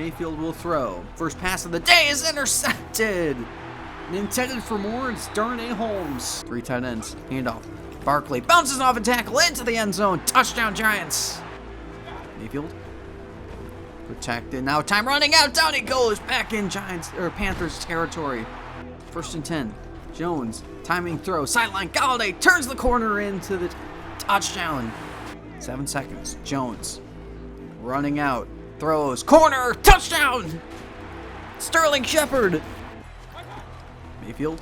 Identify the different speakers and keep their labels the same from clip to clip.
Speaker 1: Mayfield will throw. First pass of the day is intercepted. Intended for more, it's Darnay Holmes. 3 tight ends. Handoff. Barkley bounces off a tackle into the end zone. Touchdown, Giants. Mayfield. Protected. Now time running out. Down he goes. Back in Panthers territory. 1st and 10. Jones. Timing throw. Sideline. Galladay turns the corner into the touchdown. 7 seconds. Jones. Running out. Throws. Corner. Touchdown. Sterling Shepard. Mayfield.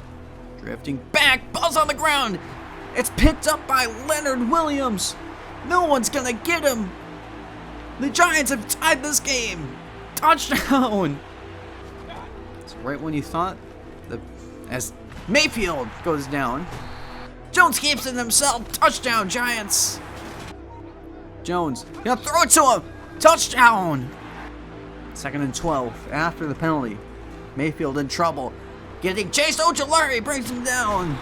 Speaker 1: Drifting back. Ball's on the ground. It's picked up by Leonard Williams. No one's going to get him. The Giants have tied this game. Touchdown. It's right when you thought, as Mayfield goes down. Jones keeps it himself. Touchdown, Giants. Jones, gonna throw it to him. Touchdown. 2nd and 12 after the penalty. Mayfield in trouble. Getting chased. Ojulari brings him down.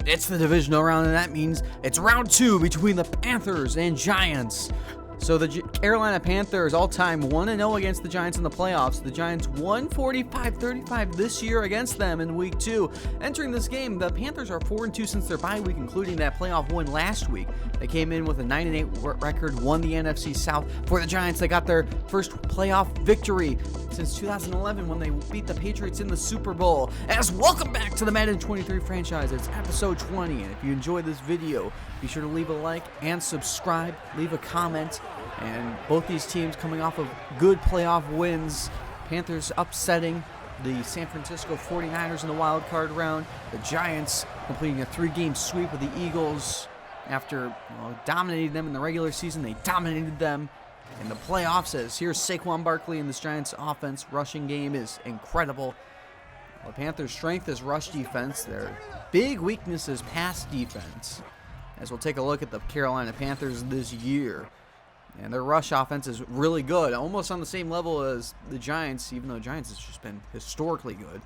Speaker 1: It's the divisional round, and that means it's round 2 between the Panthers and Giants. So the Carolina Panthers all-time 1-0 against the Giants in the playoffs. The Giants won 45-35 this year against them in Week 2. Entering this game, the Panthers are 4-2 since their bye week, including that playoff win last week. They came in with a 9-8 record, won the NFC South. For the Giants, they got their first playoff victory since 2011 when they beat the Patriots in the Super Bowl. As welcome back to the Madden 23 franchise. It's episode 20, and if you enjoyed this video, be sure to leave a like and subscribe. Leave a comment. And both these teams coming off of good playoff wins. Panthers upsetting the San Francisco 49ers in the wild card round. The Giants completing a 3-game sweep with the Eagles. After dominating them in the regular season, they dominated them in the playoffs. As here's Saquon Barkley in this Giants offense. Rushing game is incredible. The Panthers' strength is rush defense. Their big weakness is pass defense. As we'll take a look at the Carolina Panthers this year. And their rush offense is really good, almost on the same level as the Giants, even though the Giants has just been historically good.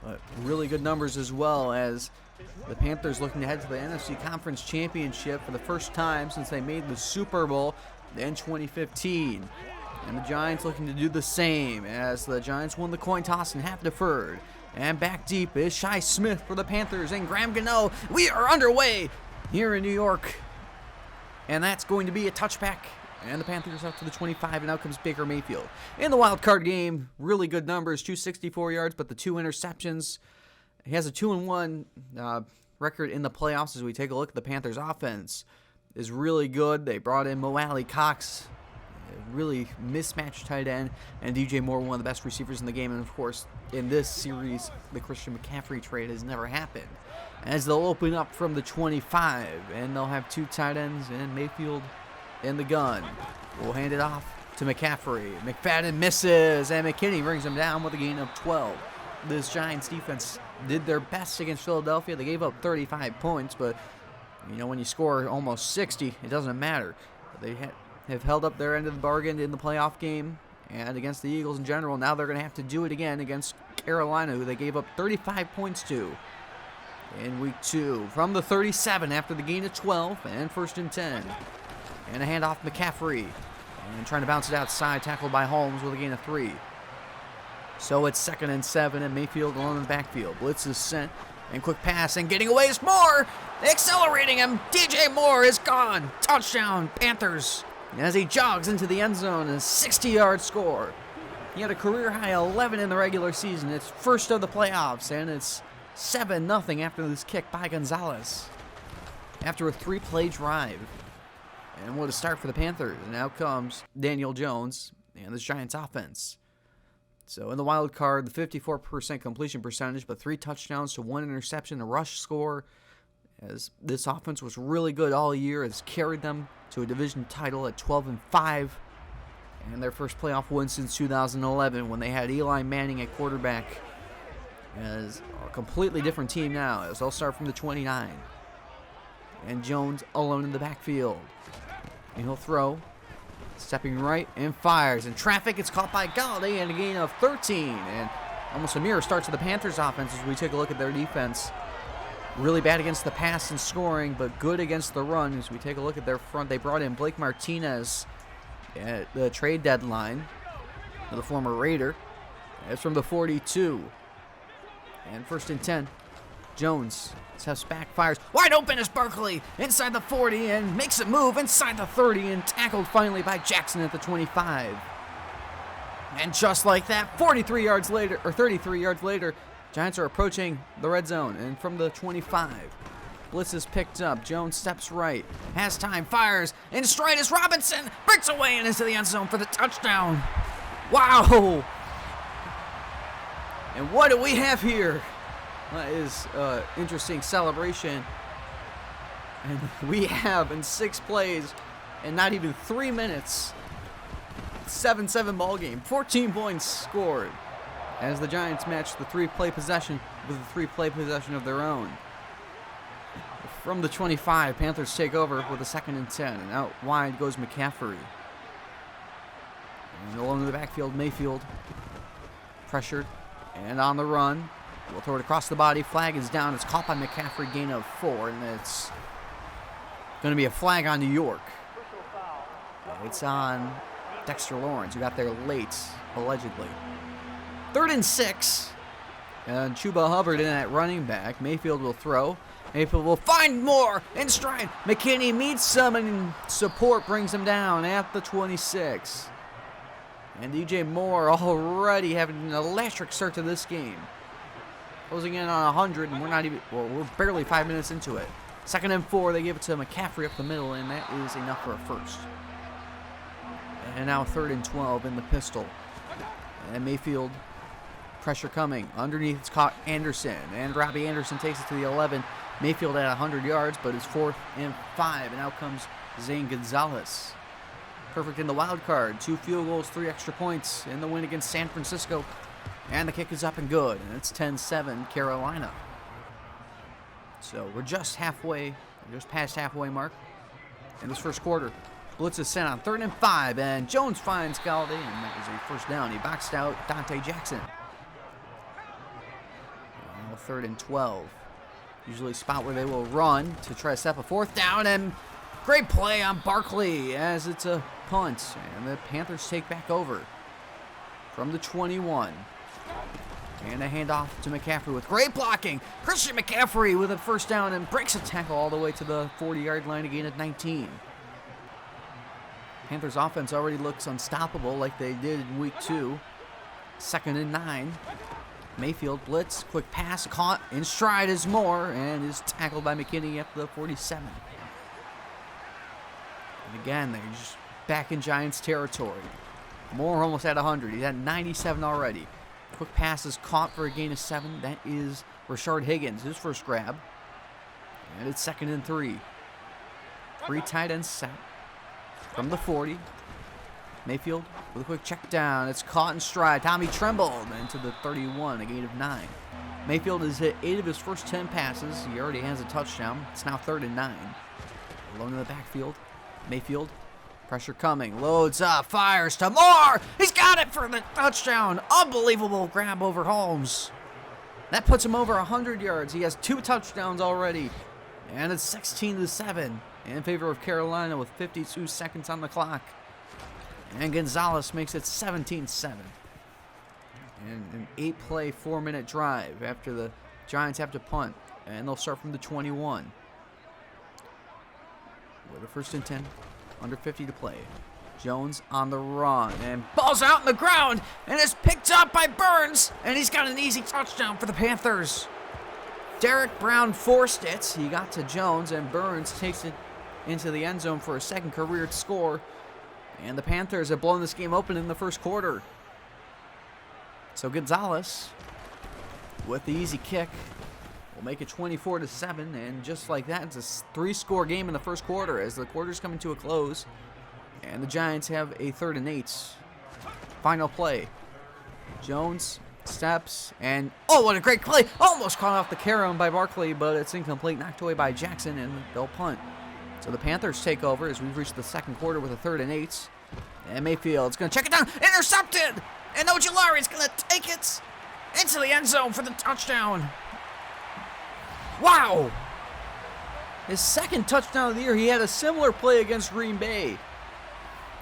Speaker 1: But really good numbers as well, as the Panthers looking to head to the NFC Conference Championship for the first time since they made the Super Bowl in 2015. And the Giants looking to do the same, as the Giants won the coin toss and half deferred. And back deep is Shi Smith for the Panthers and Graham Gano. We are underway here in New York. And that's going to be a touchback. And the Panthers up to the 25, and out comes Baker Mayfield. In the wild card game, really good numbers, 264 yards, but the 2 interceptions. He has a 2-1 record in the playoffs. As we take a look at the Panthers' offense, is really good. They brought in Mo Alley-Cox, a really mismatched tight end, and DJ Moore, one of the best receivers in the game. And of course, in this series, the Christian McCaffrey trade has never happened. As they'll open up from the 25, and they'll have 2 tight ends and Mayfield in the gun. We'll hand it off to McCaffrey. McFadden misses, and McKinney brings him down with a gain of 12. This Giants defense did their best against Philadelphia. They gave up 35 points, but when you score almost 60, it doesn't matter. They have held up their end of the bargain in the playoff game and against the Eagles in general. Now they're going to have to do it again against Carolina, who they gave up 35 points to in Week 2. From the 37 after the gain of 12 and 1st and 10. And a handoff McCaffrey. And trying to bounce it outside. Tackled by Holmes with a gain of 3. So it's 2nd and 7. And Mayfield alone in the backfield. Blitz is sent. And quick pass. And getting away is Moore. Accelerating him. DJ Moore is gone. Touchdown, Panthers. As he jogs into the end zone. A 60-yard score. He had a career-high 11 in the regular season. It's first of the playoffs. And it's 7-0 after this kick by Gonzalez. After a 3-play drive. And what a start for the Panthers. And out comes Daniel Jones and this Giants offense. So in the wild card, the 54% completion percentage, but 3 touchdowns to 1 interception, a rush score. As this offense was really good all year, has carried them to a division title at 12-5. And their first playoff win since 2011 when they had Eli Manning at quarterback. As a completely different team now, as they'll start from the 29. And Jones alone in the backfield. And he'll throw, stepping right, and fires. In traffic, it's caught by Galladay, and a gain of 13. And almost a mirror starts to the Panthers' offense as we take a look at their defense. Really bad against the pass and scoring, but good against the run. As we take a look at their front, they brought in Blake Martinez at the trade deadline. the former Raider. It's from the 42. And 1st and 10. Jones steps back, fires. Wide open is Barkley inside the 40 and makes a move inside the 30 and tackled finally by Jackson at the 25. And just like that, 33 yards later, Giants are approaching the red zone. And from the 25, blitz is picked up. Jones steps right, has time, fires. In stride is Robinson, breaks away and into the end zone for the touchdown. Wow! And what do we have here? That is interesting celebration. And we have in 6 plays and not even 3 minutes, 7-7 ball game, 14 points scored as the Giants match the 3-play possession with a 3-play possession of their own. From the 25, Panthers take over with a 2nd and 10, and out wide goes McCaffrey. And along in the backfield, Mayfield pressured and on the run. We'll throw it across the body. Flag is down. It's caught by McCaffrey. Gain of 4. And it's going to be a flag on New York. It's on Dexter Lawrence, who got there late, allegedly. 3rd and 6. And Chuba Hubbard in at running back. Mayfield will throw. Mayfield will find more in stride. McKinney meets some, and support brings him down at the 26. And DJ Moore already having an electric start to this game. Closing in on 100, and we're barely 5 minutes into it. 2nd and 4, they give it to McCaffrey up the middle, and that is enough for a first. And now 3rd and 12 in the pistol. And Mayfield, pressure coming. Underneath, it's caught Anderson, and Robbie Anderson takes it to the 11. Mayfield at 100 yards, but it's 4th and 5, and out comes Zane Gonzalez. Perfect in the wild card. 2 field goals, 3 extra points in the win against San Francisco. And the kick is up and good, and it's 10-7 Carolina. So we're just past halfway mark in this first quarter. Blitz is sent on 3rd and 5, and Jones finds Galladay, and that was a first down. He boxed out Dante Jackson. Now 3rd and 12. Usually a spot where they will run to try to set up a 4th down, and great play on Barkley as it's a punt, and the Panthers take back over from the 21. And a handoff to McCaffrey with great blocking. Christian McCaffrey with a 1st down and breaks a tackle all the way to the 40-yard line again at 19. Panthers offense already looks unstoppable like they did in week 2. 2nd and 9. Mayfield blitz, quick pass, caught in stride is Moore, and is tackled by McKinney at the 47. And again, they're just back in Giants territory. Moore almost at 100. He's at 97 already. Quick pass is caught for a gain of 7. That is Rashard Higgins, his first grab. And it's 2nd and 3. 3 tight ends set from the 40. Mayfield with a quick check down. It's caught in stride. Tommy Tremble into the 31, a gain of 9. Mayfield has hit 8 of his first 10 passes. He already has a touchdown. It's now 3rd and 9. Alone in the backfield. Mayfield. Pressure coming. Loads up. Fires to Moore. He's got it for the touchdown. Unbelievable grab over Holmes. That puts him over 100 yards. He has 2 touchdowns already. And it's 16-7 in favor of Carolina with 52 seconds on the clock. And Gonzalez makes it 17-7. And an 8-play, 4-minute drive after the Giants have to punt. And they'll start from the 21. With a 1st and 10. Under 50 to play. Jones on the run. And ball's out in the ground. And it's picked up by Burns. And he's got an easy touchdown for the Panthers. Derek Brown forced it. He got to Jones. And Burns takes it into the end zone for a 2nd career score. And the Panthers have blown this game open in the first quarter. So Gonzalez, with the easy kick, will make it 24-7. And just like that, it's a 3-score game in the first quarter as the quarter's coming to a close. And the Giants have a 3rd and 8. Final play. Jones steps and, oh, what a great play. Almost caught off the carom by Barkley, but it's incomplete. Knocked away by Jackson, and they'll punt. So the Panthers take over as we've reached the second quarter with a 3rd and 8. And Mayfield's going to check it down. Intercepted! And Ojulari's going to take it into the end zone for the touchdown. Wow! His 2nd touchdown of the year. He had a similar play against Green Bay.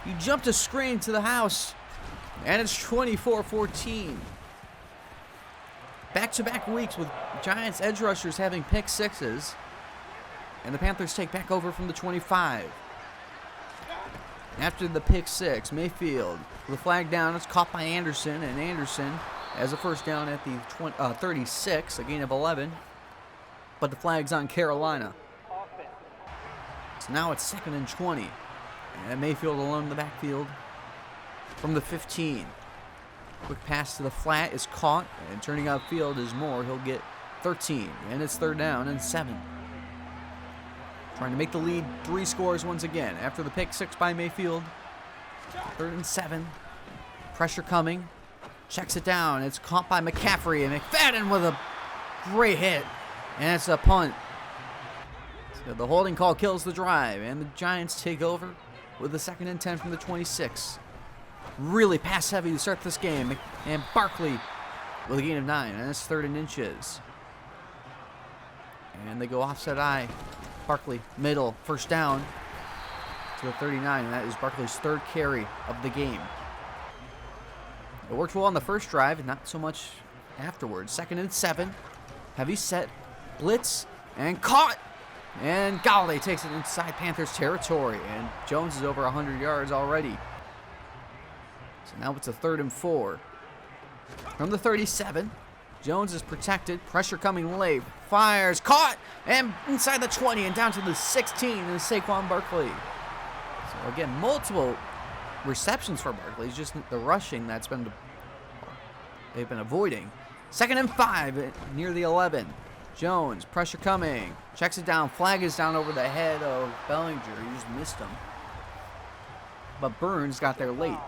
Speaker 1: He jumped a screen to the house And it's 24-14. Back-to-back weeks with Giants edge rushers having pick sixes. And the Panthers take back over from the 25. After the pick six, Mayfield with a flag down. It's caught by Anderson, and Anderson has a first down at the 36, a gain of 11. But the flag's on Carolina. So now it's 2nd and 20. And Mayfield alone in the backfield from the 15. Quick pass to the flat is caught, and turning outfield is Moore. He'll get 13, and it's 3rd down and 7. Trying to make the lead 3 scores once again. After the pick six by Mayfield, 3rd and 7. Pressure coming. Checks it down. It's caught by McCaffrey, and McFadden with a great hit. And it's a punt. So the holding call kills the drive, and the Giants take over with a 2nd and 10 from the 26. Really pass heavy to start this game. And Barkley with a gain of 9, and it's 3rd and inches. And they go offset eye. Barkley, middle, first down to the 39, and that is Barkley's 3rd carry of the game. It worked well on the first drive, not so much afterwards. 2nd and 7, heavy set, blitz, and caught. And Galladay takes it inside Panthers territory, and Jones is over 100 yards already. So now it's a 3rd and 4. From the 37, Jones is protected. Pressure coming late. Fires. Caught. And inside the 20 and down to the 16 is Saquon Barkley. So again, multiple receptions for Barkley. It's just the rushing that's been they've been avoiding. 2nd and 5 near the 11. Jones. Pressure coming. Checks it down. Flag is down over the head of Bellinger. He just missed him. But Burns got there late.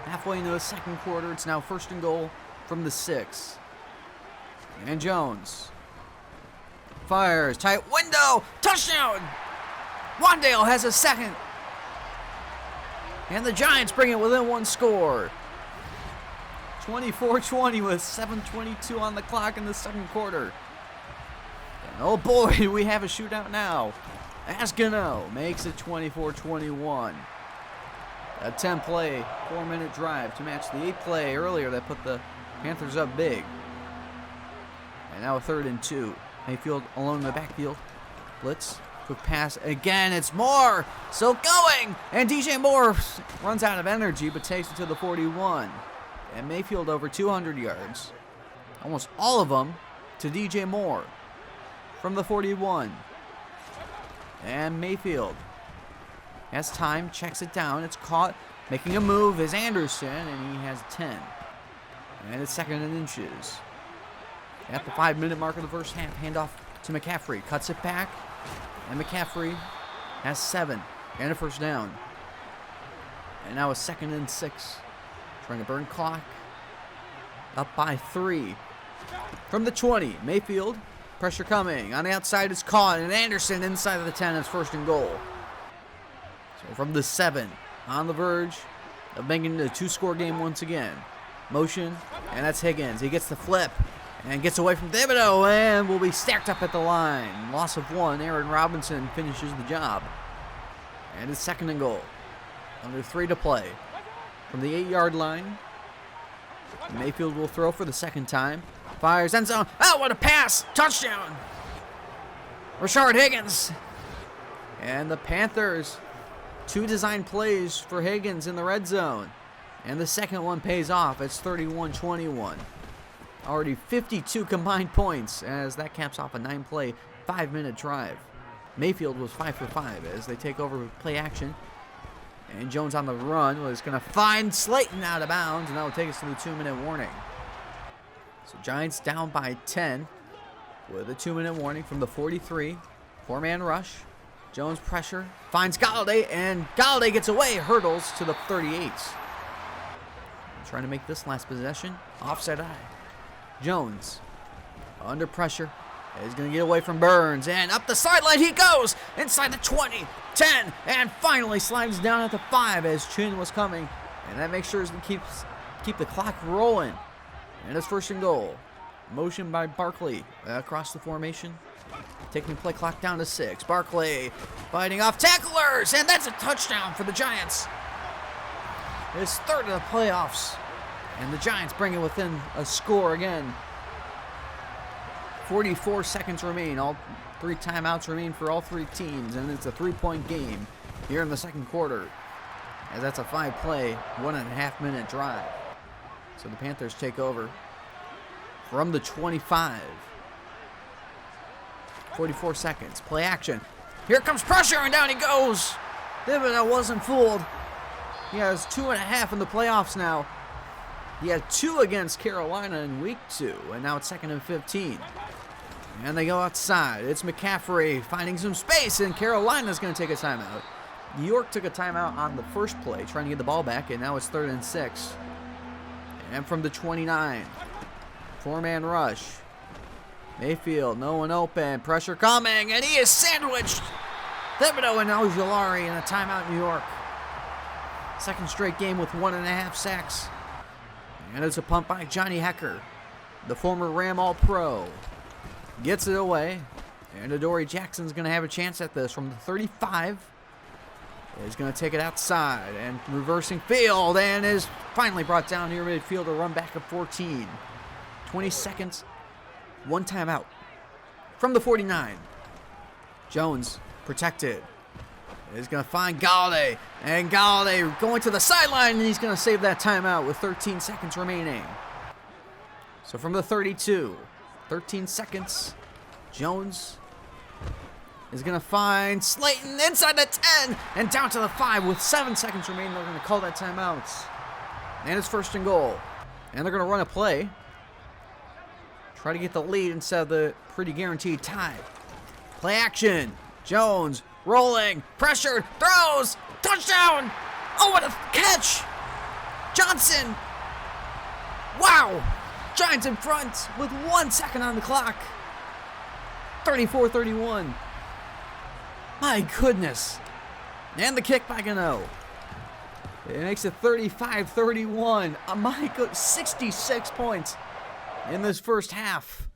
Speaker 1: Halfway into the 2nd quarter, it's now 1st and goal from the 6. And Jones fires, tight window, touchdown! Wandale has a 2nd. And the Giants bring it within 1 score. 24-20 with 7:22 on the clock in the 2nd quarter. And oh boy, we have a shootout now. Ascano makes it 24-21. A 10-play, 4-minute drive to match the 8-play earlier that put the Panthers up big. And now a 3rd and 2. Mayfield alone in the backfield. Blitz. Quick pass. Again, it's Moore. Still going. And DJ Moore runs out of energy but takes it to the 41. And Mayfield over 200 yards. Almost all of them to DJ Moore from the 41. And Mayfield has time, checks it down. It's caught. Making a move is Anderson, and he has 10. And it's 2nd and inches. At the 5-minute mark of the first half, handoff to McCaffrey. Cuts it back, and McCaffrey has 7 and a first down. And now a 2nd and 6. Trying to burn clock. Up by 3. From the 20, Mayfield. Pressure coming. On the outside, it's caught, and Anderson inside of the 10 is 1st and goal. So from the 7, on the verge of making it a 2-score game once again. Motion, and that's Higgins. He gets the flip and gets away from Thibodeau and will be stacked up at the line. Loss of 1. Aaron Robinson finishes the job. And it's 2nd and goal. Under 3 to play. From the 8-yard line, Mayfield will throw for the 2nd time. Fires, end zone. Oh, what a pass! Touchdown! Rashard Higgins. And the Panthers, 2 design plays for Higgins in the red zone. And the 2nd one pays off. It's 31-21. Already 52 combined points as that caps off a 9-play, 5-minute drive. Mayfield was 5 for 5 as they take over with play action. And Jones on the run was going to find Slayton out of bounds, and that will take us to the 2-minute warning. So Giants down by 10 with a 2-minute warning from the 43. 4-man rush. Jones pressure. Finds Galladay, and Galladay gets away. Hurdles to the 38. Trying to make this last possession. Offside eye. Jones under pressure. He's going to get away from Burns, and up the sideline he goes. Inside the 20, 10, and finally slides down at the 5 as Chin was coming. And that makes sure he keep the clock rolling. And it's 1st and goal. Motion by Barkley across the formation. Taking the play clock down to 6. Barkley fighting off tacklers, and that's a touchdown for the Giants. his third of the playoffs. And the Giants bring it within a score again. 44 seconds remain. All 3 timeouts remain for all 3 teams. And it's a 3-point game here in the second quarter. As that's a 5-play, 1.5-minute drive. So the Panthers take over from the 25. 44 seconds. Play action. Here comes pressure, and down he goes. Thibodeau wasn't fooled. He has 2.5 in the playoffs now. He had 2 against Carolina in week 2, and now it's 2nd and 15. And they go outside. It's McCaffrey finding some space, and Carolina's going to take a timeout. New York took a timeout on the first play, trying to get the ball back, and now it's 3rd and 6. And from the 29, 4-man rush. Mayfield, no one open, pressure coming, and he is sandwiched. Thibodeau and Ojulari in a timeout, New York. Second straight game with 1.5 sacks. And it's a punt by Johnny Hekker, the former Ram All-Pro. Gets it away, and Adoree Jackson's going to have a chance at this from the 35. He's going to take it outside and reversing field, and is finally brought down near midfield to run back at 14. 20 seconds, 1 timeout. From the 49, Jones protected. He's going to find Galladay, and Galladay going to the sideline, and he's going to save that timeout with 13 seconds remaining. So from the 32, 13 seconds, Jones is going to find Slayton inside the 10 and down to the 5 with 7 seconds remaining. They're going to call that timeout. And it's 1st and goal. And they're going to run a play. Try to get the lead instead of the pretty guaranteed tie. Play action. Jones rolling, pressured, throws, touchdown. Oh, what a catch. Johnson. Wow. Giants in front with 1 second on the clock. 34-31. My goodness. And the kick by Gano. It makes it 35-31. My goodness, 66 points in this first half.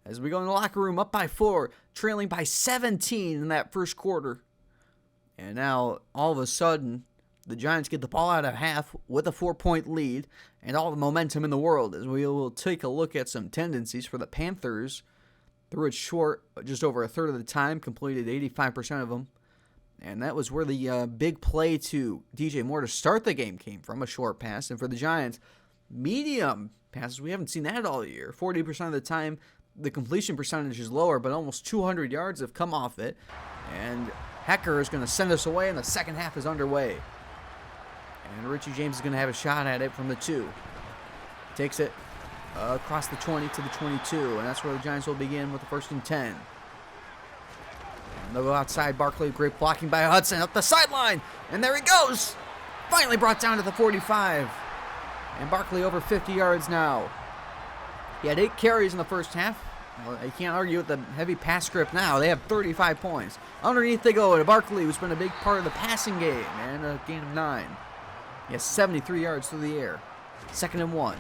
Speaker 1: As we go in the locker room, up by 4, trailing by 17 in that first quarter. And now, all of a sudden, the Giants get the ball out of half with a 4-point lead and all the momentum in the world. As we will take a look at some tendencies for the Panthers. Threw it short just over a third of the time, completed 85% of them. And that was where the big play to DJ Moore to start the game came from, a short pass. And for the Giants, medium passes, we haven't seen that all year. 40% of the time, the completion percentage is lower, but almost 200 yards have come off it. And Hekker is going to send us away, and the second half is underway. And Richie James is going to have a shot at it from the 2. Takes it across the 20 to the 22, and that's where the Giants will begin with the 1st and 10. And they'll go outside. Barkley, great blocking by Hudson up the sideline, and there he goes. Finally brought down to the 45. And Barkley over 50 yards now. He had 8 carries in the first half. Well, you can't argue with the heavy pass script now. They have 35 points. Underneath they go to Barkley, who's been a big part of the passing game, and a gain of 9. He has 73 yards through the air. 2nd and 1.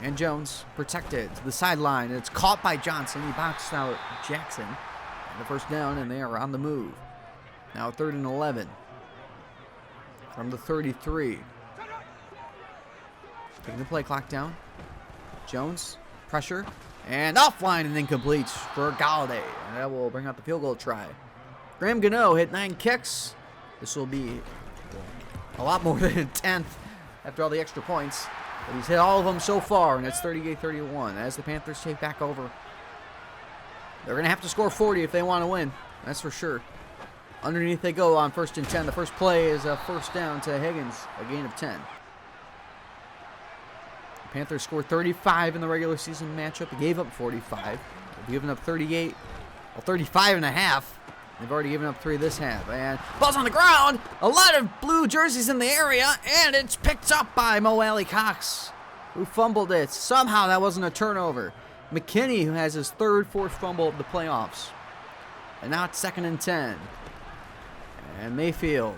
Speaker 1: And Jones protected to the sideline. It's caught by Johnson. He boxed out Jackson. And the first down, and they are on the move. Now 3rd and 11. From the 33. Taking the play clock down. Jones, pressure, and offline and incomplete for Galladay. And that will bring out the field goal try. Graham Gano hit 9 kicks. This will be a lot more than a 10th after all the extra points. But he's hit all of them so far, and it's 38-31 as the Panthers take back over. They're going to have to score 40 if they want to win. That's for sure. Underneath they go on 1st and 10. The first play is a first down to Higgins, a gain of 10. The Panthers scored 35 in the regular season matchup. They gave up 45. They've given up 38, well, 35 and a half. They've already given up 3 this half. And ball's on the ground. A lot of blue jerseys in the area. And it's picked up by Mo Alley Cox, who fumbled it. Somehow that wasn't a turnover. McKinney, who has his 3rd forced fumble of the playoffs. And now it's 2nd and 10. And Mayfield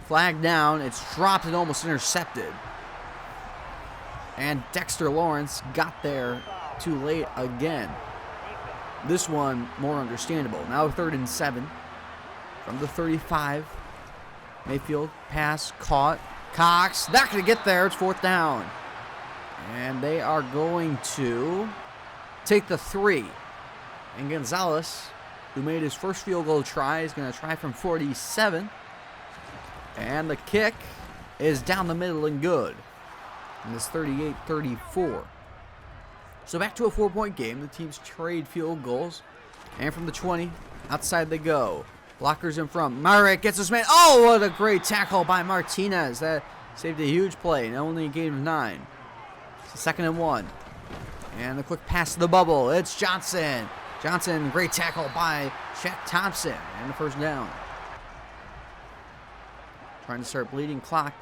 Speaker 1: flagged down. It's dropped and almost intercepted. And Dexter Lawrence got there too late again. This one more understandable. Now 3rd and 7 from the 35. Mayfield pass caught. Cox, not going to get there. It's 4th down. And they are going to take the 3. And Gonzalez, who made his first field goal try, is going to try from 47. And the kick is down the middle and good. And it's 38-34. So back to a 4-point game. The teams trade field goals. And from the 20, outside they go. Blockers in front. Marek gets his man. Oh, what a great tackle by Martinez. That saved a huge play. And only a gain of 9. It's 2nd and 1. And the quick pass to the bubble. It's Johnson. Johnson, great tackle by Shaq Thompson. And the 1st down. Trying to start bleeding clock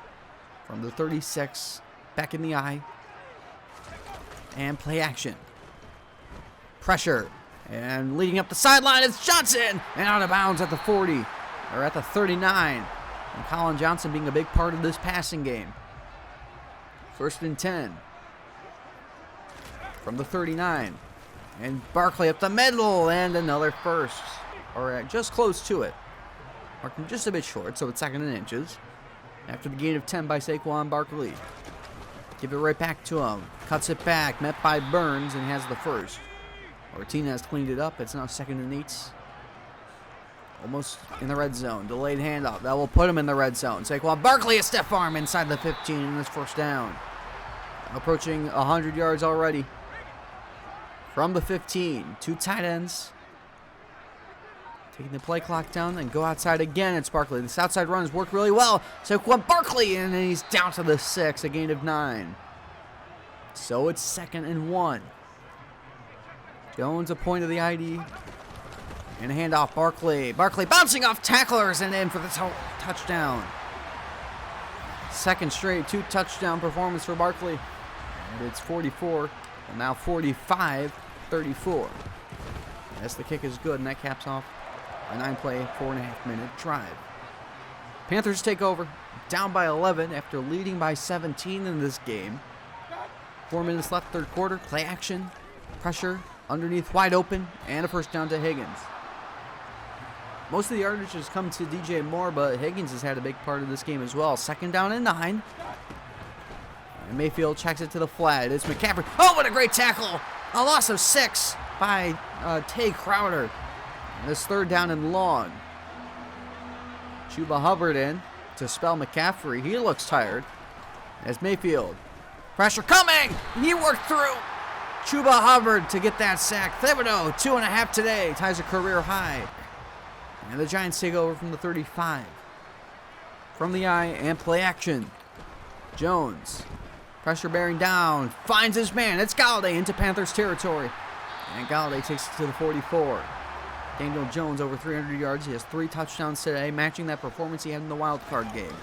Speaker 1: from the 36. Back in the eye. And play action. Pressure. And leading up the sideline, it's Johnson. And out of bounds at the 40. Or at the 39. And Colin Johnson being a big part of this passing game. 1st and 10. From the 39. And Barkley up the middle. And another first. Or just close to it. Marking just a bit short, so it's 2nd and inches. After the gain of 10 by Saquon Barkley. Give it right back to him. Cuts it back. Met by Burns, and he has the first. Martinez cleaned it up. It's now 2nd and 8. Almost in the red zone. Delayed handoff. That will put him in the red zone. Saquon Barkley, a stiff arm inside the 15, and it's 1st down. Approaching 100 yards already. From the 15. 2 tight ends. Taking the play clock down and go outside again. It's Barkley. This outside run has worked really well. Saquon Barkley, and then he's down to the 6, a gain of 9. So it's 2nd and 1. Jones, a point of the ID. And a handoff, Barkley. Barkley bouncing off tacklers and in for the touchdown. 2nd straight 2-touchdown performance for Barkley. And it's 44, and now 45-34. As the kick is good, and that caps off a 9-play, 4.5-minute drive. Panthers take over, down by 11 after leading by 17 in this game. 4 minutes left, 3rd quarter. Play action, pressure, underneath, wide open, and a 1st down to Higgins. Most of the yardage has come to DJ Moore, but Higgins has had a big part of this game as well. 2nd down and 9. And Mayfield checks it to the flat. It's McCaffrey. Oh, what a great tackle! A loss of 6 by Tay Crowder. This 3rd down and long. Chuba Hubbard in to spell McCaffrey. He looks tired. As Mayfield. Pressure coming! He worked through Chuba Hubbard to get that sack. Thibodeau, 2.5 today. Ties a career high. And the Giants take over from the 35. From the eye and play action. Jones. Pressure bearing down. Finds his man. It's Galladay into Panthers territory. And Galladay takes it to the 44. Daniel Jones over 300 yards. He has 3 touchdowns today, matching that performance he had in the wild card game.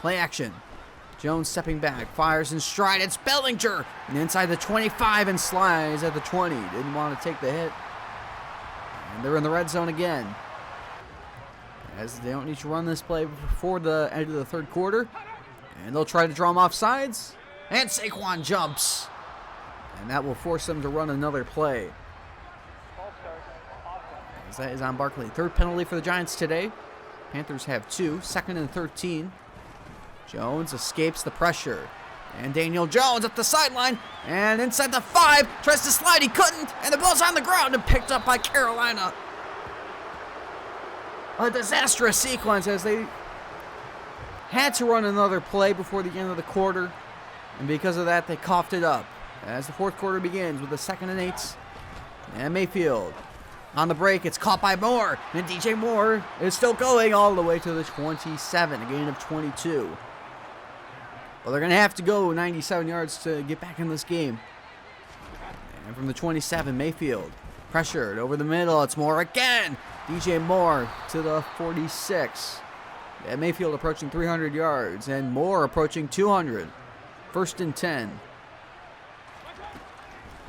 Speaker 1: Play action. Jones stepping back, fires in stride. It's Bellinger. And inside the 25 and slides at the 20. Didn't want to take the hit. And they're in the red zone again. As they don't need to run this play before the end of the 3rd quarter. And they'll try to draw him off sides. And Saquon jumps. And that will force them to run another play. As that is on Barkley. 3rd penalty for the Giants today. Panthers have 2. 2nd and 13. Jones escapes the pressure. And Daniel Jones up the sideline. And inside the 5. Tries to slide. He couldn't. And the ball's on the ground and picked up by Carolina. A disastrous sequence as they had to run another play before the end of the quarter. And because of that, they coughed it up. As the 4th quarter begins with the 2nd and 8. And Mayfield. On the break, it's caught by Moore. And DJ Moore is still going all the way to the 27, a gain of 22. Well, they're going to have to go 97 yards to get back in this game. And from the 27, Mayfield. Pressured over the middle. It's Moore again. DJ Moore to the 46. And Mayfield approaching 300 yards. And Moore approaching 200. 1st and 10.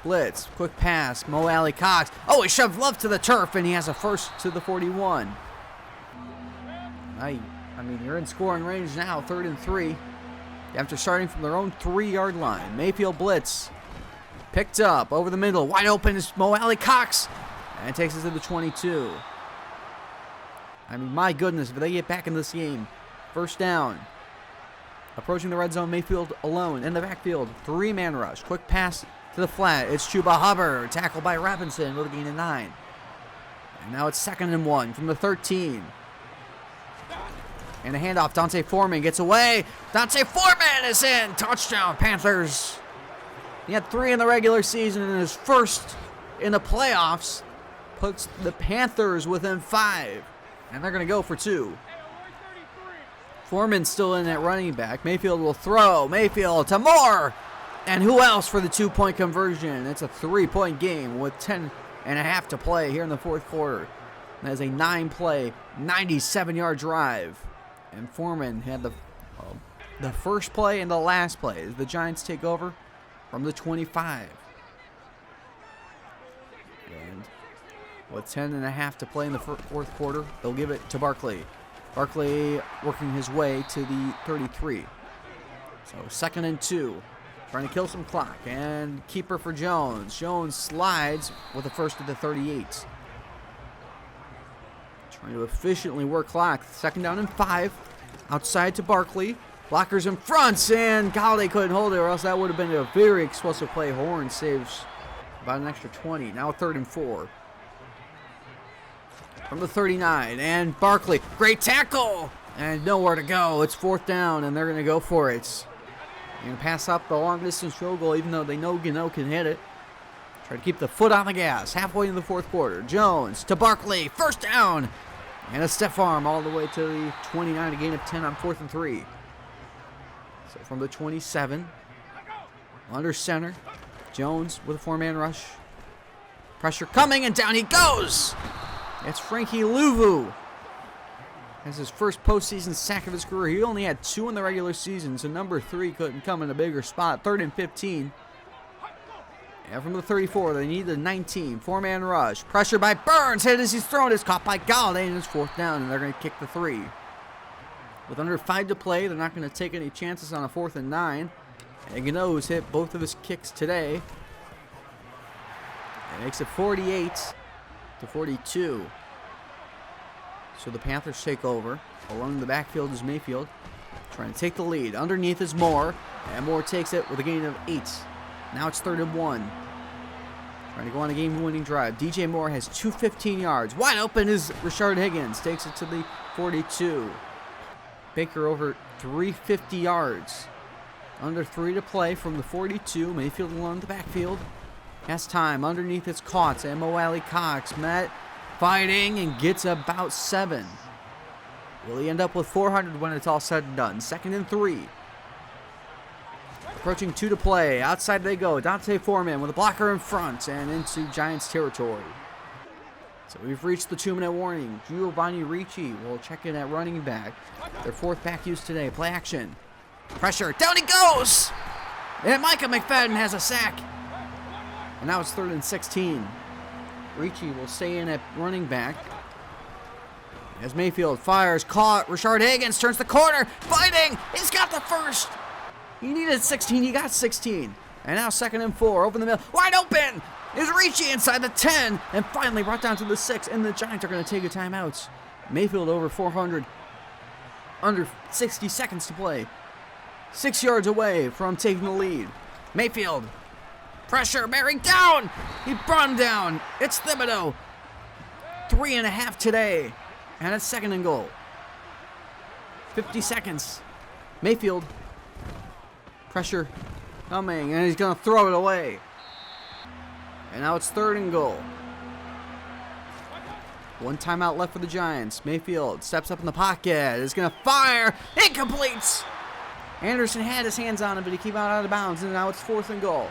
Speaker 1: Blitz, quick pass, Mo Alley Cox. Oh, he shoved Love to the turf, and he has a 1st to the 41. I mean, you're in scoring range now, 3rd and 3. After starting from their own 3-yard line. Mayfield blitz. Picked up, over the middle, wide open is Mo Alley Cox. And takes it to the 22. I mean, my goodness, if they get back in this game. 1st down. Approaching the red zone, Mayfield alone in the backfield. 3-man rush. Quick pass to the flat. It's Chuba Hubbard. Tackled by Robinson with a gain of 9. And now it's 2nd and 1 from the 13. And a handoff. Dante Foreman gets away. Dante Foreman is in. Touchdown, Panthers. He had 3 in the regular season, and his first in the playoffs puts the Panthers within 5. And they're going to go for 2. Foreman's still in at running back. Mayfield will throw. Mayfield to Moore. And who else for the 2-point conversion? It's a 3-point game with 10.5 to play here in the 4th quarter. That is a 9-play, 97-yard drive. And Foreman had the first play and the last play as the Giants take over from the 25. And with 10.5 to play in the 4th quarter, they'll give it to Barkley. Barkley working his way to the 33. So 2nd and 2. Trying to kill some clock. And keeper for Jones. Jones slides with the first of the 38. Trying to efficiently work clock. 2nd down and 5. Outside to Barkley. Blockers in front. And Galladay couldn't hold it, or else that would have been a very explosive play. Horn saves about an extra 20. Now 3rd and 4. From the 39, and Barkley, great tackle, and nowhere to go. It's 4th down, and they're going to go for it. They're going to pass up the long-distance field goal, even though they know Gano can hit it. Try to keep the foot on the gas. Halfway in the 4th quarter, Jones to Barkley, 1st down, and a stiff arm all the way to the 29, a gain of 10 on 4th and 3. So from the 27, under center, Jones with a 4-man rush. Pressure coming, and down he goes. It's Frankie Louvu. That's his first postseason sack of his career. He only had 2 in the regular season, so number 3 couldn't come in a bigger spot. 3rd and 15. And from the 34, they need the 19. 4-man rush. Pressure by Burns. Hit as he's thrown. It's caught by Galladay, and it's 4th down, and they're going to kick the 3. With under 5 to play, they're not going to take any chances on a 4th and 9. And Gano's hit both of his kicks today. It makes it 48 to 42. So the Panthers take over. Along the backfield is Mayfield, trying to take the lead. Underneath is Moore, and Moore takes it with a gain of 8. Now it's 3rd and 1. Trying to go on a game-winning drive. DJ Moore has 215 yards. Wide open is Rashard Higgins. Takes it to the 42. Baker over 350 yards. Under 3 to play from the 42. Mayfield along the backfield. Has time. Underneath it's caught. And Mo Alley Cox met fighting and gets about 7. Will he end up with 400 when it's all said and done? 2nd and 3. Approaching 2 to play. Outside they go. Dante Foreman with a blocker in front and into Giants territory. So we've reached the 2-minute warning. Giovanni Ricci will check in at running back. Their 4th back used today. Play action. Pressure. Down he goes! And Micah McFadden has a sack. And now it's 3rd and 16. Ricci will stay in at running back. As Mayfield fires, caught. Rashard Higgins turns the corner. Fighting! He's got the first! He needed 16. He got 16. And now 2nd and 4. Over the middle. Wide open! Is Ricci inside the 10. And finally brought down to the 6. And the Giants are going to take a timeout. Mayfield over 400. Under 60 seconds to play. 6 yards away from taking the lead. Mayfield. Pressure, bearing down. He brought him down. It's Thibodeau. 3.5 today. And it's 2nd and goal. 50 seconds. Mayfield. Pressure coming. And he's going to throw it away. And now it's 3rd and goal. 1 timeout left for the Giants. Mayfield steps up in the pocket. Is going to fire. Incomplete. Anderson had his hands on him, but he came out of bounds. And now it's 4th and goal.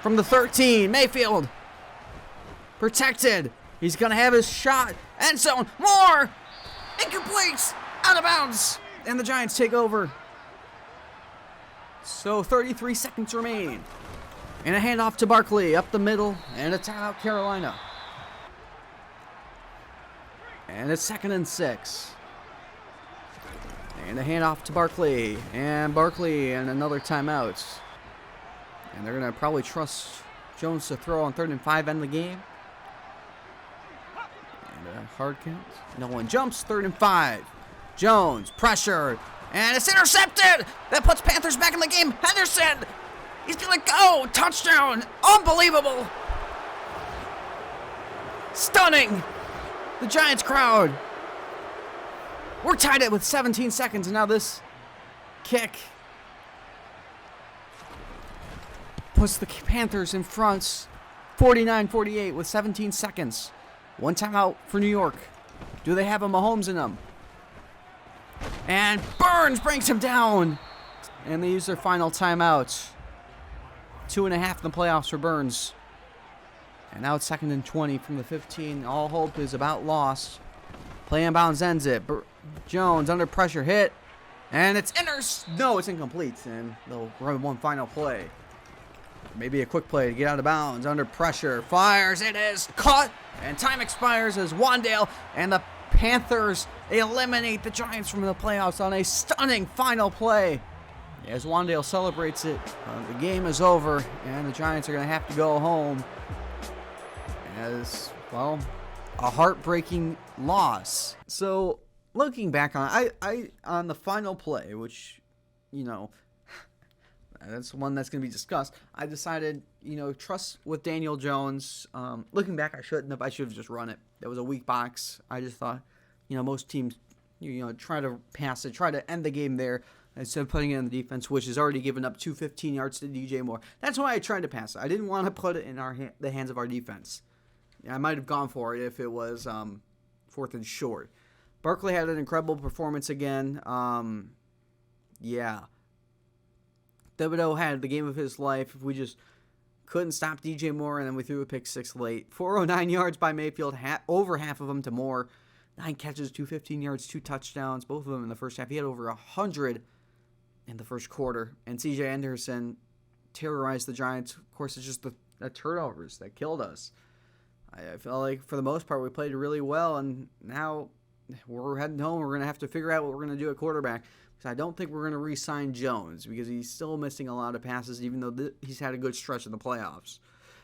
Speaker 1: From the 13, Mayfield. Protected. He's going to have his shot. End zone. More. Incomplete. Out of bounds. And the Giants take over. So 33 seconds remain. And a handoff to Barkley. Up the middle. And a timeout Carolina. And it's 2nd and 6. And a handoff to Barkley. And Barkley and another timeout. And they're going to probably trust Jones to throw on 3rd and 5 end the game. And a hard count. No one jumps. 3rd and 5. Jones, pressure. And it's intercepted. That puts Panthers back in the game. Henderson, he's going to go. Touchdown. Unbelievable. Stunning. The Giants crowd. We're tied it with 17 seconds, and now this kick puts the Panthers in front 49-48 with 17 seconds. One timeout for New York. Do they have a Mahomes in them? And Burns brings him down. And they use their final timeout. 2.5 in the playoffs for Burns. And now it's 2nd and 20 from the 15. All hope is about lost. Play in bounds ends it. Jones under pressure, hit. And it's no, it's incomplete. And they'll run one final play. Maybe a quick play to get out of bounds. Under pressure. Fires. It is caught. And time expires as Wan'Dale and the Panthers eliminate the Giants from the playoffs on a stunning final play. As Wan'Dale celebrates it, the game is over, and the Giants are going to have to go home. As, well, a heartbreaking loss. So, looking back on on the final play, which, you know, that's one that's going to be discussed, I decided, you know, trust with Daniel Jones. Looking back, I shouldn't have. I should have just run it. That was a weak box. I just thought, you know, most teams, you know, try to pass it, try to end the game there instead of putting it in the defense, which has already given up 15 yards to DJ Moore. That's why I tried to pass it. I didn't want to put it in the hands of our defense. I might have gone for it if it was 4th and short. Barkley had an incredible performance again. Yeah. Thibodeau had the game of his life. If we just couldn't stop DJ Moore, and then we threw a pick six late. 409 yards by Mayfield, over half of them to Moore. 9 catches, 215 yards, 2 touchdowns, both of them in the first half. He had over 100 in the first quarter. And C.J. Anderson terrorized the Giants. Of course, it's just the turnovers that killed us. I felt like, for the most part, we played really well, and now we're heading home. We're going to have to figure out what we're going to do at quarterback. Because I don't think we're going to re-sign Jones, because he's still missing a lot of passes, even though he's had a good stretch in the playoffs.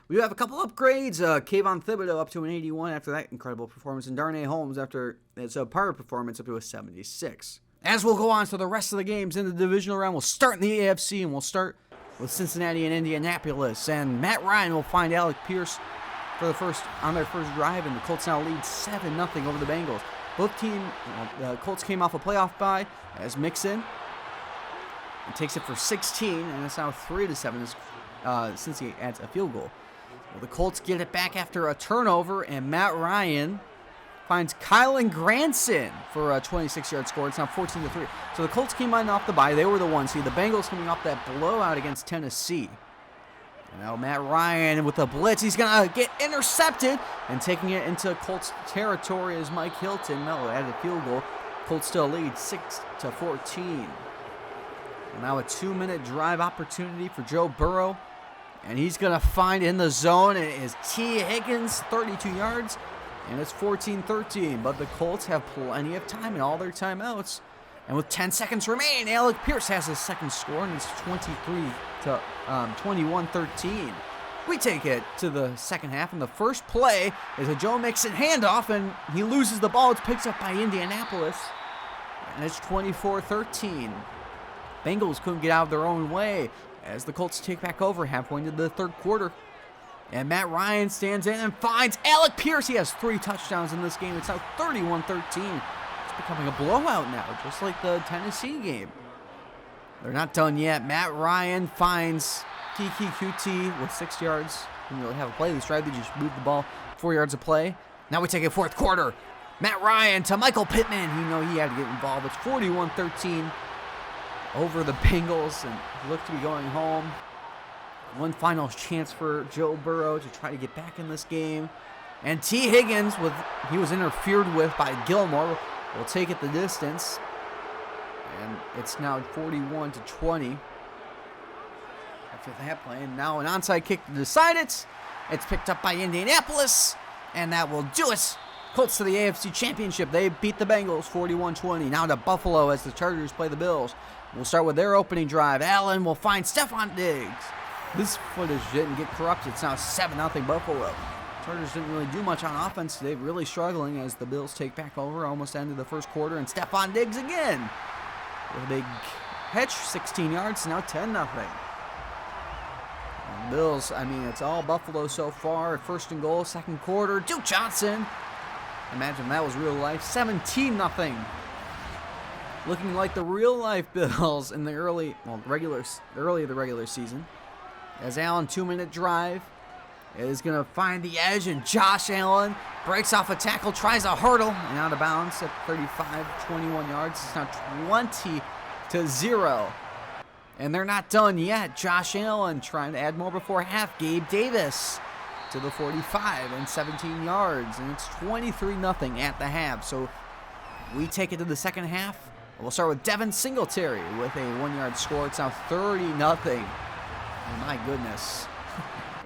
Speaker 1: We do have a couple upgrades. Kayvon Thibodeau up to an 81 after that incredible performance, and Darnay Holmes after its subpar performance up to a 76. As we'll go on to the rest of the games in the divisional round, we'll start in the AFC, and we'll start with Cincinnati and Indianapolis. And Matt Ryan will find Alec Pierce for on their first drive, and the Colts now lead 7-0 over the Bengals. Both teams, the Colts came off a playoff bye as Mixon takes it for 16, and it's now 3-7 since he adds a field goal. Well, the Colts get it back after a turnover, and Matt Ryan finds Kylan Granson for a 26-yard score. It's now 14-3. So the Colts came on off the bye. They were the 1 seed. The Bengals coming off that blowout against Tennessee. And now Matt Ryan with the blitz. He's going to get intercepted, and taking it into Colts territory is Mike Hilton. Added a field goal. Colts still lead 6-14. And now a 2-minute drive opportunity for Joe Burrow. And he's going to find in the zone. It is T. Higgins, 32 yards. And it's 14-13. But the Colts have plenty of time in all their timeouts. And with 10 seconds remaining, Alec Pierce has his second score, and it's 21-13. We take it to the second half, and the first play is a Joe Mixon handoff, and he loses the ball. It's picked up by Indianapolis, and it's 24-13. Bengals couldn't get out of their own way as the Colts take back over halfway into the third quarter. And Matt Ryan stands in and finds Alec Pierce. He has 3 touchdowns in this game. It's now 31-13. Becoming a blowout now, just like the Tennessee game. They're not done yet. Matt Ryan finds Kiki Kuti with 6 yards. Didn't really have a play this drive. They just moved the ball 4 yards of play. Now we take a fourth quarter. Matt Ryan to Michael Pittman. You know he had to get involved. It's 41-13 over the Bengals, and look to be going home. One final chance for Joe Burrow to try to get back in this game. And T. Higgins, he was interfered with by Gilmore. We'll take it the distance, and it's now 41-20 after that play. And now an onside kick to decide it. It's picked up by Indianapolis, and that will do it. Colts to the AFC Championship. They beat the Bengals 41-20. Now to Buffalo as the Chargers play the Bills. We'll start with their opening drive. Allen will find Stephon Diggs. This footage didn't get corrupted. It's now 7-0 Buffalo. Chargers didn't really do much on offense. They're really struggling as the Bills take back over. Almost ended the first quarter, and Stephon Diggs again. with a big hitch, 16 yards, now 10-0. Bills, I mean, it's all Buffalo so far. First and goal, second quarter. Duke Johnson. Imagine that was real life. 17-0. Looking like the real life Bills in the early of the regular season. As Allen, 2-minute drive, is going to find the edge, and Josh Allen breaks off a tackle, tries a hurdle, and out of bounds at 35, 21 yards. It's now 20-0. And they're not done yet. Josh Allen trying to add more before half. Gabe Davis to the 45 and 17 yards. And it's 23-0 at the half. So we take it to the second half. We'll start with Devin Singletary with a 1-yard score. It's now 30-0. And my goodness.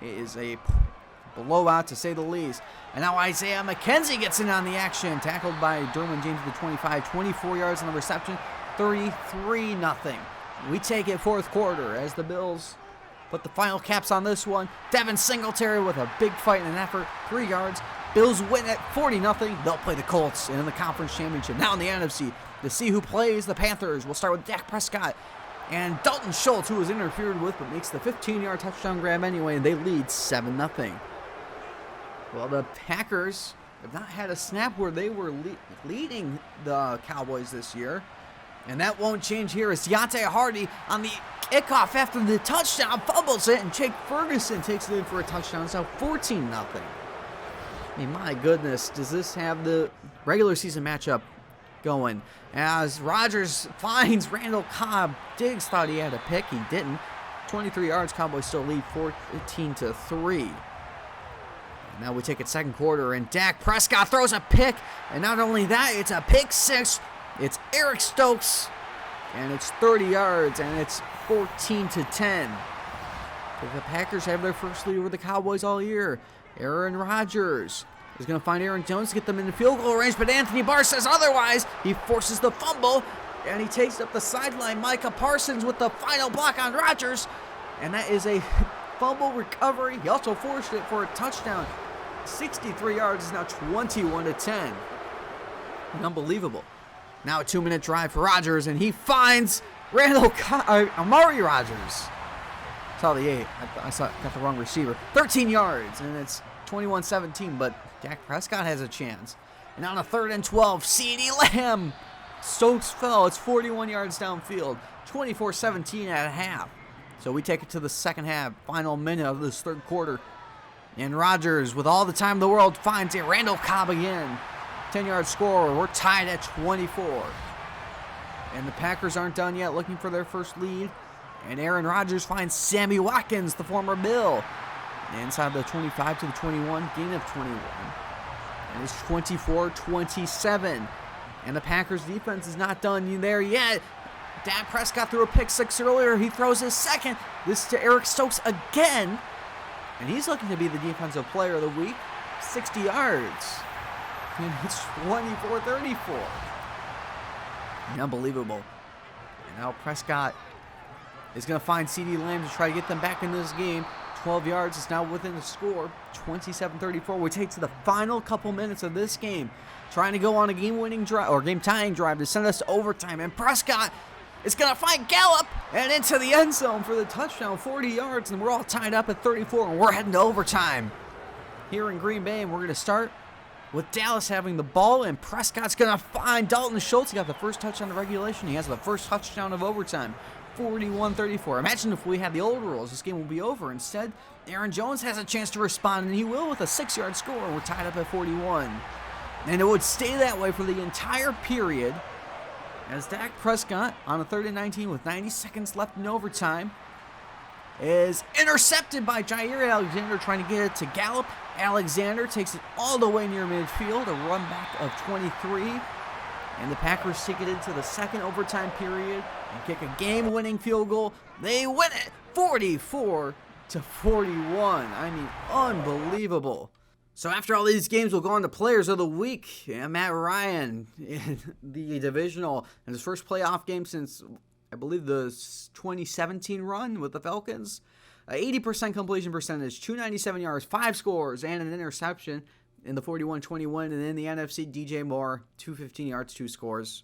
Speaker 1: It is a blowout to say the least. And now Isaiah McKenzie gets in on the action. Tackled by Derwin James at the 25. 24 yards on the reception. 33-0. We take it fourth quarter as the Bills put the final caps on this one. Devin Singletary with a big fight and an effort. 3 yards. Bills win it 40-0. They'll play the Colts in the conference championship. Now in the NFC, to see who plays the Panthers, we'll start with Dak Prescott and Dalton Schultz, who was interfered with but makes the 15-yard touchdown grab anyway, and they lead 7-0. Well, the Packers have not had a snap where they were leading the Cowboys this year. And that won't change here as Deontay Hardy on the kickoff after the touchdown fumbles it, and Jake Ferguson takes it in for a touchdown. It's now 14-0. I mean, my goodness, does this have the regular season matchup going? As Rodgers finds Randall Cobb. Diggs thought he had a pick. He didn't. 23 yards. Cowboys still lead 14-3. Now we take it second quarter, and Dak Prescott throws a pick. And not only that, it's a pick six. It's Eric Stokes, and it's 30 yards, and it's 14-10. The Packers have their first lead over the Cowboys all year. Aaron Rodgers is going to find Aaron Jones to get them into field goal range, but Anthony Barr says otherwise. He forces the fumble, and he takes up the sideline. Micah Parsons with the final block on Rodgers, and that is a fumble recovery. He also forced it for a touchdown. 63 yards is now 21-10. Unbelievable. Now a 2-minute drive for Rodgers, and he finds Amari Rodgers. Saw the 8. Got the wrong receiver. 13 yards, and it's 21-17, but Dak Prescott has a chance. And on a 3rd and 12, CeeDee Lamb. Stokes fell. It's 41 yards downfield. 24-17 at half. So we take it to the second half. Final minute of this third quarter. And Rodgers, with all the time in the world, finds a Randall Cobb again. 10-yard score. We're tied at 24. And the Packers aren't done yet, looking for their first lead. And Aaron Rodgers finds Sammy Watkins, the former Bill. Inside the 25 to the 21, gain of 21. And it's 24-27. And the Packers defense is not done there yet. Dak Prescott threw a pick six earlier. He throws his second. This to Eric Stokes again. And he's looking to be the defensive player of the week. 60 yards. And it's 24-34. Unbelievable. And now Prescott is going to find CeeDee Lamb to try to get them back in this game. 12 yards is now within the score. 27-34. We take to the final couple minutes of this game. Trying to go on a game-winning drive, or game-tying drive to send us to overtime. And Prescott is going to find Gallup and into the end zone for the touchdown. 40 yards, and we're all tied up at 34, and we're heading to overtime here in Green Bay. And we're going to start with Dallas having the ball, and Prescott's going to find Dalton Schultz. He got the first touchdown of regulation. He has the first touchdown of overtime. 41-34. Imagine if we had the old rules, this game will be over. Instead, Aaron Jones has a chance to respond, and he will with a 6-yard score, and we're tied up at 41. And it would stay that way for the entire period as Dak Prescott on a 3rd and 19 with 90 seconds left in overtime is intercepted by Jair Alexander trying to get it to Gallup. Alexander takes it all the way near midfield, a run back of 23. And the Packers take it into the second overtime period and kick a game-winning field goal. They win it 44-41. I mean, unbelievable. So after all these games, we'll go on to Players of the Week. Yeah, Matt Ryan in the divisional and his first playoff game since, I believe, the 2017 run with the Falcons. 80% completion percentage, 297 yards, 5 scores, and an interception in the 41-21. And in the NFC, DJ Moore, 215 yards, 2 scores.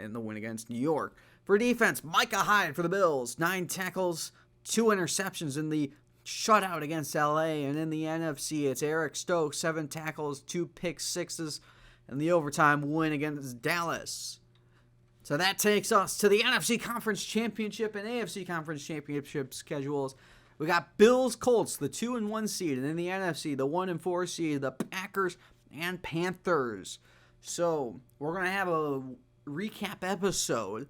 Speaker 1: in the win against New York. For defense, Micah Hyde for the Bills, 9 tackles, 2 interceptions in the shutout against LA. And in the NFC, it's Eric Stokes, 7 tackles, 2 pick sixes, and the overtime win against Dallas. So that takes us to the NFC Conference Championship and AFC Conference Championship schedules. We got Bills, Colts, the 2 and 1 seed, and in the NFC, the 1 and 4 seed, the Packers and Panthers. So we're going to have a recap episode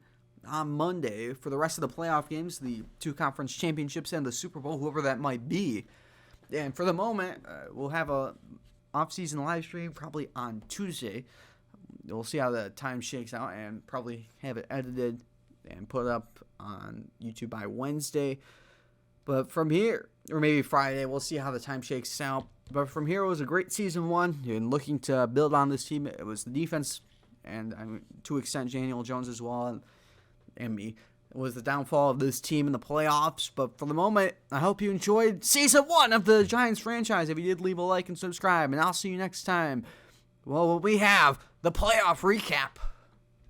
Speaker 1: on Monday for the rest of the playoff games, the 2 conference championships and the Super Bowl, whoever that might be. And for the moment, we'll have a off-season live stream probably on Tuesday. We'll see how the time shakes out and probably have it edited and put up on YouTube by Wednesday. But from here, or maybe Friday, we'll see how the time shakes out. But from here, it was a great season 1 and looking to build on this team. It was the defense and to extent Daniel Jones as well and me. It was the downfall of this team in the playoffs. But for the moment, I hope you enjoyed season 1 of the Giants franchise. If you did, leave a like and subscribe. And I'll see you next time. Well, we have the playoff recap.